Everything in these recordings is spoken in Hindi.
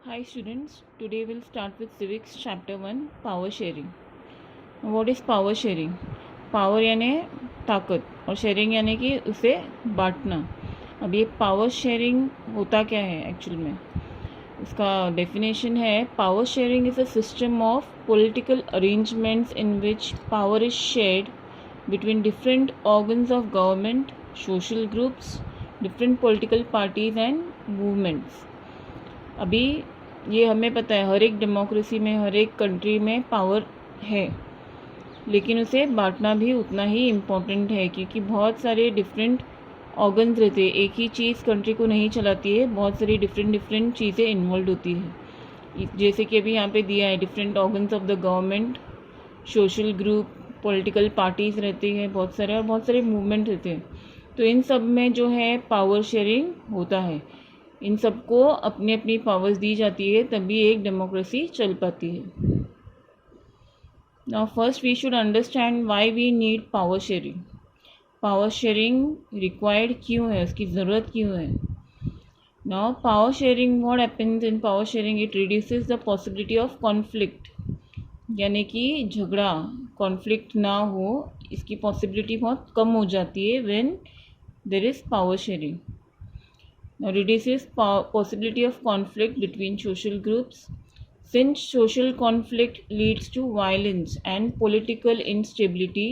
Hi students, today we'll start with civics chapter 1 power sharing. What is power sharing? Power यानी ताकत और sharing यानी कि उसे बांटना. अब ये power sharing होता क्या है एक्चुअल में? इसका definition है power sharing is a system of political arrangements in which power is shared between different organs of government, social groups, different political parties and movements. अभी ये हमें पता है हर एक डेमोक्रेसी में हर एक कंट्री में पावर है, लेकिन उसे बांटना भी उतना ही इम्पोर्टेंट है क्योंकि बहुत सारे डिफरेंट ऑर्गन्स रहते हैं. एक ही चीज़ कंट्री को नहीं चलाती है, बहुत सारी डिफरेंट चीज़ें इन्वॉल्व होती है. जैसे कि अभी यहाँ पे दिया है different organs of the government, social group, political parties रहती है बहुत सारे और बहुत सारे मूवमेंट रहते हैं. तो इन सब में जो है पावर शेयरिंग होता है. इन सबको अपनी अपनी पावर्स दी जाती है, तभी एक डेमोक्रेसी चल पाती है. Now first we should understand why we need power sharing. Power sharing required क्यों है, उसकी ज़रूरत क्यों है. Now power sharing, what happens in power sharing, it reduces the possibility of conflict, यानी कि झगड़ा कॉन्फ्लिक्ट ना हो, इसकी पॉसिबिलिटी बहुत कम हो जाती है when there is power sharing. Now reduces possibility of conflict between social groups. Since social conflict leads to violence and political instability,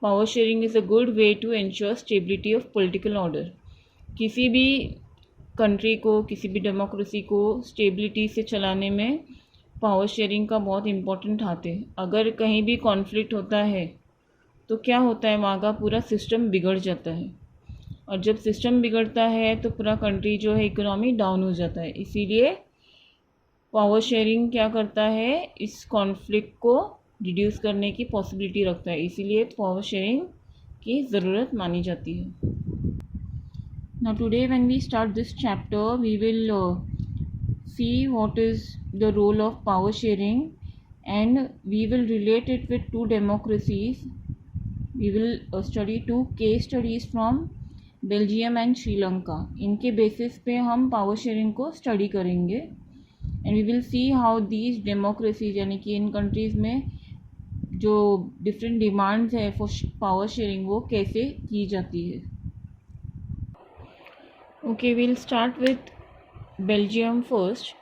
power sharing is a good way to ensure stability of political order. किसी भी कंट्री को, किसी भी डेमोक्रेसी को स्टेबिलिटी से चलाने में पावर शेयरिंग का बहुत इम्पोर्टेंट हाथ है. अगर कहीं भी कॉन्फ्लिक्ट होता है तो क्या होता है, वहाँ का पूरा सिस्टम बिगड़ जाता है, और जब सिस्टम बिगड़ता है तो पूरा कंट्री जो है इकोनॉमी डाउन हो जाता है. इसीलिए पावर शेयरिंग क्या करता है, इस कॉन्फ्लिक्ट को रिड्यूस करने की पॉसिबिलिटी रखता है, इसीलिए पावर शेयरिंग की ज़रूरत मानी जाती है. Now today when we start this chapter we will see what is the role of power sharing and we will relate it with two democracies. We will study two case studies from Belgium and Sri Lanka. इनके बेसिस पे हम पावर शेयरिंग को स्टडी करेंगे and we will see how these democracies, यानी कि इन कंट्रीज़ में जो डिफरेंट डिमांड्स है फॉर पावर शेयरिंग वो कैसे की जाती है. Okay, we'll start with Belgium first.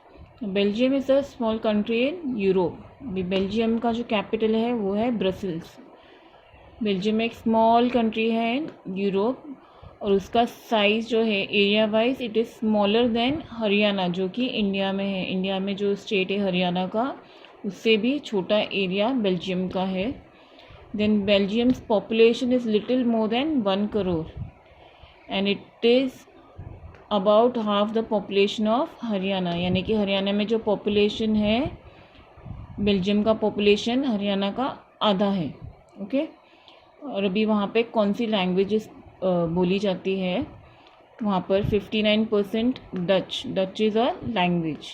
Belgium is a small country in Europe. Belgium का जो कैपिटल है वो है ब्रसल्स. बेल्जियम एक स्मॉल कंट्री है इन यूरोप और उसका साइज़ जो है area wise it is smaller than Haryana, जो कि इंडिया में है. इंडिया में जो स्टेट है हरियाणा का, उससे भी छोटा एरिया बेल्जियम का है. Then Belgium's population is little more than 1 crore and it is about half the population of Haryana, यानी कि हरियाणा में जो पॉपुलेशन है, बेल्जियम का पॉपुलेशन हरियाणा का आधा है. ओके, और अभी वहाँ पे कौन सी लैंग्वेजेस बोली जाती है, वहाँ पर 59% Dutch is a language,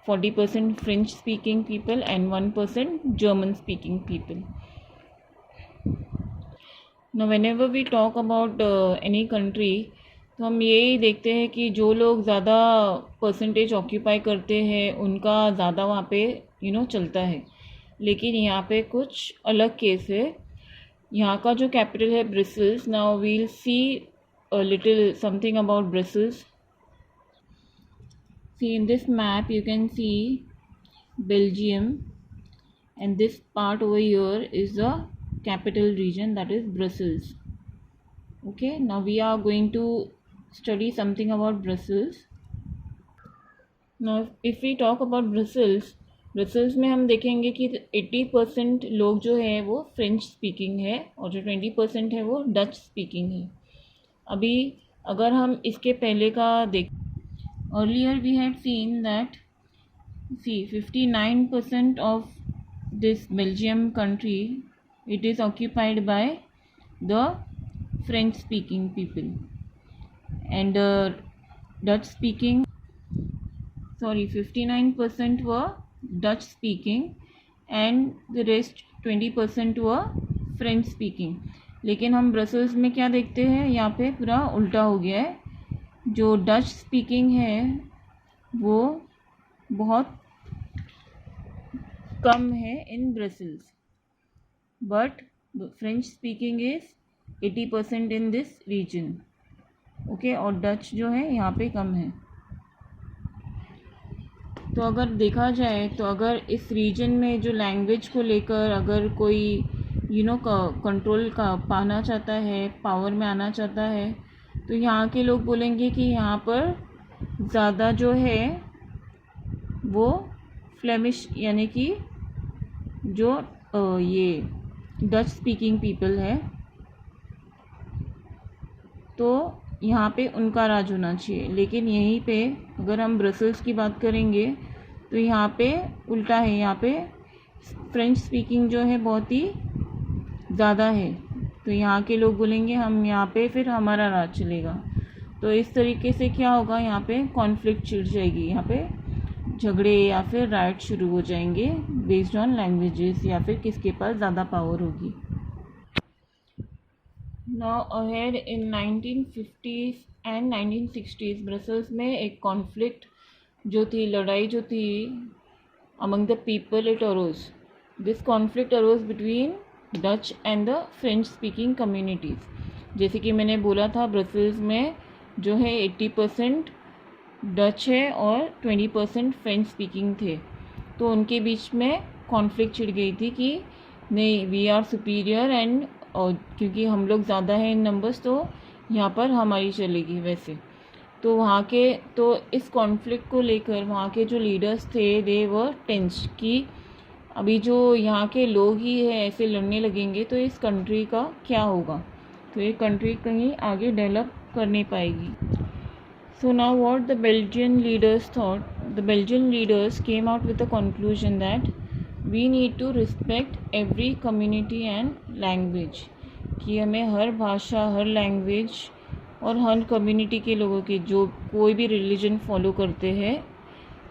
40% French speaking people and 1% German speaking people. Now whenever we talk about any country, तो हम यही देखते हैं कि जो लोग ज़्यादा परसेंटेज ऑक्यूपाई करते हैं उनका ज़्यादा वहाँ पे चलता है. लेकिन यहाँ पे कुछ अलग केस है. यहाँ का जो कैपिटल है Brussels. Now we'll see a little something about Brussels. See in this map you can see Belgium and this part over here is the capital region, that is Brussels. Okay, now we are going to study something about Brussels. Now if we talk about Brussels, Brussels में हम देखेंगे कि 80% लोग जो है वो फ्रेंच स्पीकिंग है और जो 20% है वो डच स्पीकिंग है. अभी अगर हम इसके पहले का देख, earlier we had seen that 59% of this Belgium country it is occupied by the French speaking people and Dutch speaking, 59% were Dutch speaking and the rest 20% were French speaking. लेकिन हम ब्रसल्स में क्या देखते हैं, यहाँ पे पूरा उल्टा हो गया है. जो डच स्पीकिंग है वो बहुत कम है in Brussels, but French speaking is 80% in this region. Okay, और डच जो है यहाँ पे कम है। तो अगर देखा जाए तो अगर इस रीजन में जो लैंग्वेज को लेकर अगर कोई कंट्रोल का पाना चाहता है, पावर में आना चाहता है, तो यहाँ के लोग बोलेंगे कि यहाँ पर ज़्यादा जो है वो फ्लेमिश यानी कि जो ये डच स्पीकिंग पीपल है, तो यहाँ पे उनका राज होना चाहिए। लेकिन यहीं पे अगर हम ब्रसल्स की बात करेंगे तो यहाँ पे उल्टा है, यहाँ पे फ्रेंच स्पीकिंग जो है बहुत ही ज़्यादा है। तो यहाँ के लोग बोलेंगे हम यहाँ पे फिर हमारा राज चलेगा। तो इस तरीके से क्या होगा, यहाँ पे कॉन्फ्लिक्ट छिड़ जाएगी, यहाँ पे झगड़े या फिर राइट शुरू हो जाएंगे बेस्ड ऑन लैंग्वेजेस या फिर किसके पास ज़्यादा पावर होगी। Now ahead in 1950s and 1960s Brussels में एक कॉन्फ्लिक्ट जो थी, लड़ाई जो थी among the people, it arose. This conflict arose between Dutch and the French speaking communities. जैसे कि मैंने बोला था, ब्रसल्स में जो है 80% डच है और 20% फ्रेंच स्पीकिंग थे। तो उनके बीच में कॉन्फ्लिक्ट छिड़ गई थी कि नहीं, वी आर सुपीरियर एंड, और क्योंकि हम लोग ज़्यादा हैं इन नंबर्स तो यहाँ पर हमारी चलेगी वैसे। तो वहाँ के, तो इस कॉन्फ्लिक्ट को लेकर वहाँ के जो लीडर्स थे दे वर टेंस कि अभी जो यहाँ के लोग ही है ऐसे लड़ने लगेंगे तो इस कंट्री का क्या होगा, तो ये कंट्री कहीं आगे डेवलप कर नहीं पाएगी। So now what the Belgian leaders thought, the Belgian leaders came out with the conclusion that we need to respect every community and language, कि हमें हर भाषा, हर लैंग्वेज और हर कम्युनिटी के लोगों की, जो कोई भी रिलीजन फॉलो करते हैं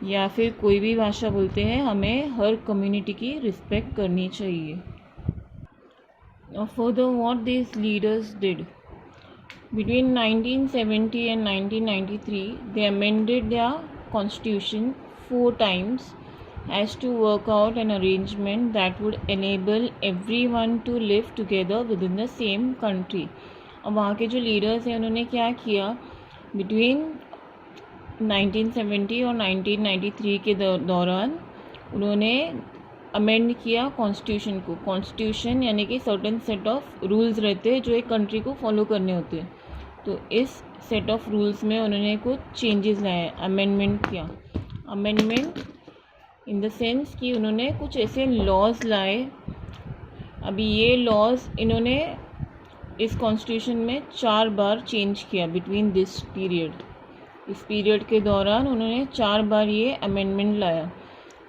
या फिर कोई भी भाषा बोलते हैं, हमें हर कम्युनिटी की रिस्पेक्ट करनी चाहिए। Now further what these leaders did, between 1970 and 1993, they amended their constitution 4 times as to work out an arrangement that would enable everyone to live together within the same country। अब वहाँ के जो लीडर्स हैं उन्होंने क्या किया, बिटवीन 1970 और 1993 के दौरान उन्होंने अमेंड किया कॉन्स्टिट्यूशन को। कॉन्स्टिट्यूशन यानी कि सर्टेन सेट ऑफ रूल्स रहते हैं जो एक कंट्री को फॉलो करने होते हैं। तो इस सेट ऑफ रूल्स में उन्होंने कुछ चेंजेस लाए, अमेंडमेंट किया। अमेंडमेंट इन द सेंस कि उन्होंने कुछ ऐसे लॉज लाए। अभी ये लॉज इन्होंने इस कॉन्स्टिट्यूशन में 4 बार चेंज किया बिटवीन दिस पीरियड। इस पीरियड के दौरान उन्होंने 4 बार ये अमेंडमेंट लाया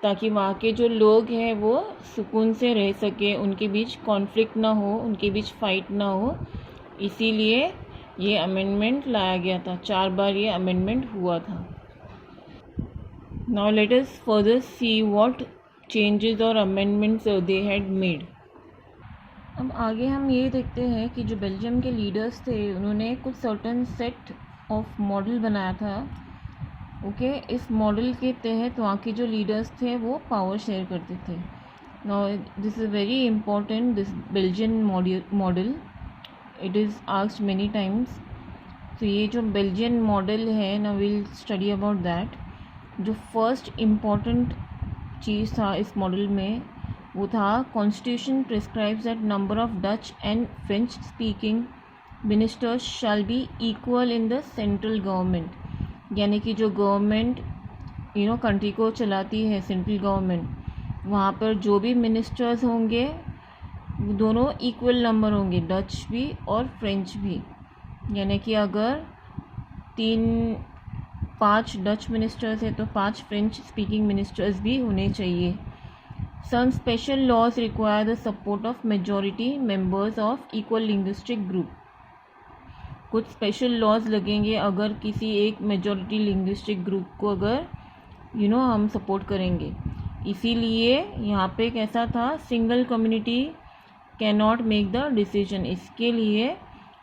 ताकि वहाँ के जो लोग हैं वो सुकून से रह सके, उनके बीच कॉन्फ्लिक्ट ना हो, उनके बीच फाइट ना हो। इसीलिए ये अमेंडमेंट लाया गया था, 4 बार ये अमेंडमेंट हुआ था। Now let us further see what changes और अमेंडमेंट्स दे हैड मेड। अब आगे हम ये देखते हैं कि जो बेल्जियम के लीडर्स थे उन्होंने कुछ सर्टन सेट ऑफ मॉडल बनाया था। ओके, इस मॉडल के तहत वहाँ के जो लीडर्स थे वो पावर शेयर करते थे। Now this is very important, this Belgian model, it is asked many times. तो ये जो बेल्जियन मॉडल है ना, विल स्टडी अबाउट दैट। जो फर्स्ट इम्पॉर्टेंट चीज़ था इस मॉडल में वो था, constitution prescribes that number of Dutch and French speaking ministers shall be equal in the central government. यानी कि जो गवर्नमेंट कंट्री को चलाती है, सेंट्रल गवर्नमेंट, वहाँ पर जो भी मिनिस्टर्स होंगे वो दोनों इक्वल नंबर होंगे, डच भी और फ्रेंच भी। यानी कि अगर 5 डच मिनिस्टर्स हैं तो 5 फ्रेंच स्पीकिंग मिनिस्टर्स भी होने चाहिए। Some special laws require the support of majority members of equal linguistic group. कुछ स्पेशल लॉज लगेंगे अगर किसी एक मेजॉरिटी लिंग्विस्टिक ग्रुप को अगर हम सपोर्ट करेंगे। इसीलिए यहाँ पे कैसा था, single community can not make the decision. इसके लिए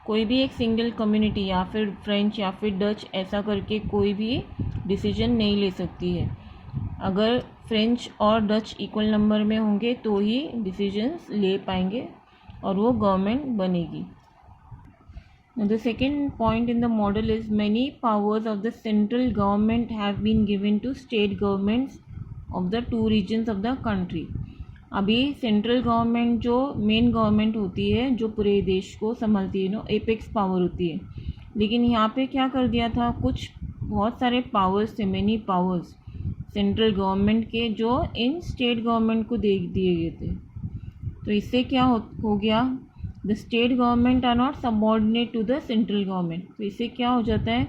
कोई भी एक सिंगल कम्युनिटी या फिर फ्रेंच या फिर डच ऐसा करके कोई भी डिसीजन नहीं ले सकती है। अगर फ्रेंच और डच इक्वल नंबर में होंगे तो ही डिसीजंस ले पाएंगे और वो गवर्नमेंट बनेगी. Now, the second point in the model is many powers of the central government have been given to state governments of the two regions of the country. अभी सेंट्रल गवर्नमेंट जो मेन गवर्नमेंट होती है जो पूरे देश को संभालती है, एपेक्स पावर होती है. लेकिन यहाँ पे क्या कर दिया था, कुछ बहुत सारे पावर्स थे, मेनी पावर्स सेंट्रल गवर्नमेंट के जो इन स्टेट गवर्नमेंट को दे दिए गए थे. तो इससे क्या हो गया, the state government are not subordinate to the central government. तो इससे क्या हो जाता है,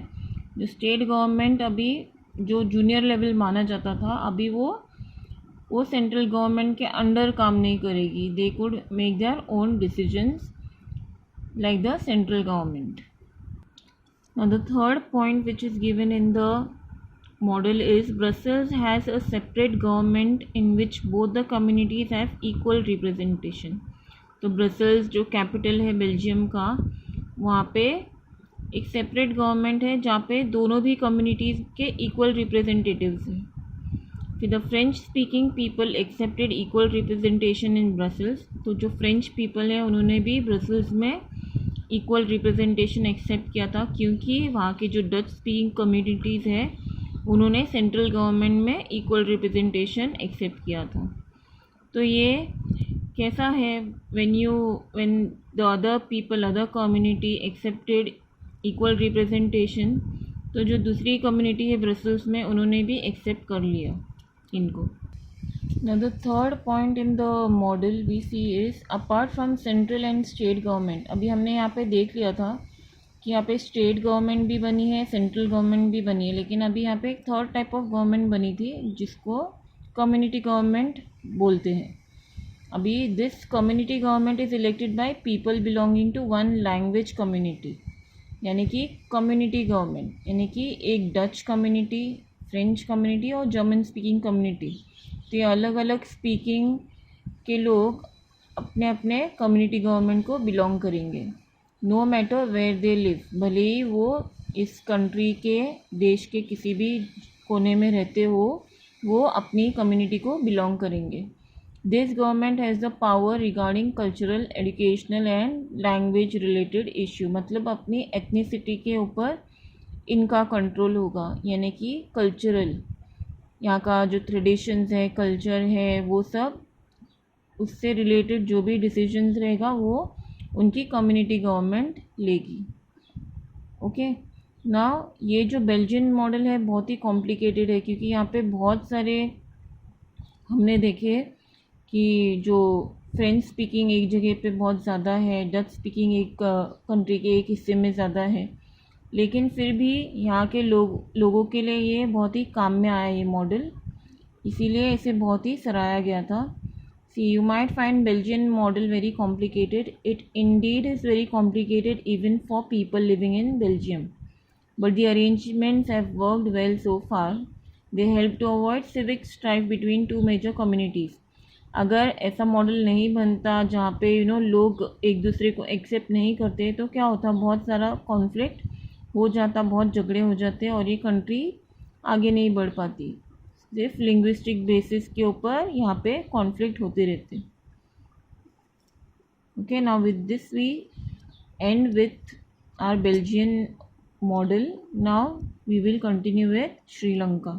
जो स्टेट गवर्नमेंट अभी जो जूनियर लेवल माना जाता था, अभी वो सेंट्रल गवर्नमेंट के अंडर काम नहीं करेगी. They could make their own decisions like the central government. Now the third point which is given in the model is Brussels has a separate government in which both the communities have equal representation. तो ब्रसल्स जो कैपिटल है बेल्जियम का, वहाँ पे एक सेपरेट गवर्नमेंट है जहाँ पे दोनों भी कम्युनिटीज़ के इक्वल रिप्रेजेंटेटिव्स हैं. फिर the French speaking people accepted equal representation in Brussels. तो जो फ्रेंच पीपल है उन्होंने भी ब्रसल्स में इक्वल रिप्रेजेंटेशन एक्सेप्ट किया था, क्योंकि वहाँ के जो डच स्पीकिंग कम्युनिटीज़ हैं उन्होंने सेंट्रल गवर्नमेंट में इक्वल रिप्रेजेंटेशन एक्सेप्ट किया था. तो ये कैसा है, when the other people, other community accepted equal representation, तो जो दूसरी कम्युनिटी है ब्रसल्स में उन्होंने भी एक्सेप्ट कर लिया इनको. Now the third point in the model we see is apart from central and state government. अभी हमने यहाँ पे देख लिया था कि यहाँ पे स्टेट गवर्नमेंट भी बनी है, सेंट्रल गवर्नमेंट भी बनी है, लेकिन अभी यहाँ पे एक थर्ड टाइप ऑफ गवर्नमेंट बनी थी जिसको कम्युनिटी गवर्नमेंट बोलते हैं. अभी this community government is elected by people belonging to one language community, यानी कि कम्युनिटी गवर्नमेंट, यानी कि एक डच कम्युनिटी, फ्रेंच कम्युनिटी और जर्मन स्पीकिंग कम्युनिटी. तो ये अलग अलग स्पीकिंग के लोग अपने अपने कम्युनिटी गवर्नमेंट को बिलोंग करेंगे, no matter where they live. भले ही वो इस कंट्री के, देश के किसी भी कोने में रहते हो, वो अपनी कम्युनिटी को बिलोंग करेंगे. This government has the power regarding cultural, educational and language related issue. मतलब अपनी एथनिसिटी के ऊपर इनका कंट्रोल होगा, यानी कि कल्चरल, यहाँ का जो ट्रेडिशंस है, कल्चर है, वो सब उससे रिलेटेड जो भी डिसीजंस रहेगा वो उनकी कम्युनिटी गवर्नमेंट लेगी. ओके, नाउ ये जो बेल्जियन मॉडल है बहुत ही कॉम्प्लिकेटेड है, क्योंकि यहाँ पे बहुत सारे हमने देखे कि जो फ्रेंच स्पीकिंग एक जगह पे बहुत ज़्यादा है, डच स्पीकिंग एक कंट्री के एक हिस्से में ज़्यादा है, लेकिन फिर भी यहाँ के लोगों के लिए ये बहुत ही काम में आया ये मॉडल, इसीलिए इसे बहुत ही सराहा गया था. So you might find Belgian model very complicated. It indeed is very complicated even for people living in Belgium, but the arrangements have worked well so far. They help to avoid civic strife between two major communities. अगर ऐसा मॉडल नहीं बनता जहाँ पे लोग एक दूसरे को एक्सेप्ट नहीं करते, तो क्या होता, बहुत सारा कॉन्फ्लिक्ट हो जाता, बहुत झगड़े हो जाते और ये कंट्री आगे नहीं बढ़ पाती. सिर्फ लिंग्विस्टिक बेसिस के ऊपर यहाँ पे कॉन्फ्लिक्ट होते रहते. Okay, now with this we end with our Belgian model. Now we will continue with Sri Lanka.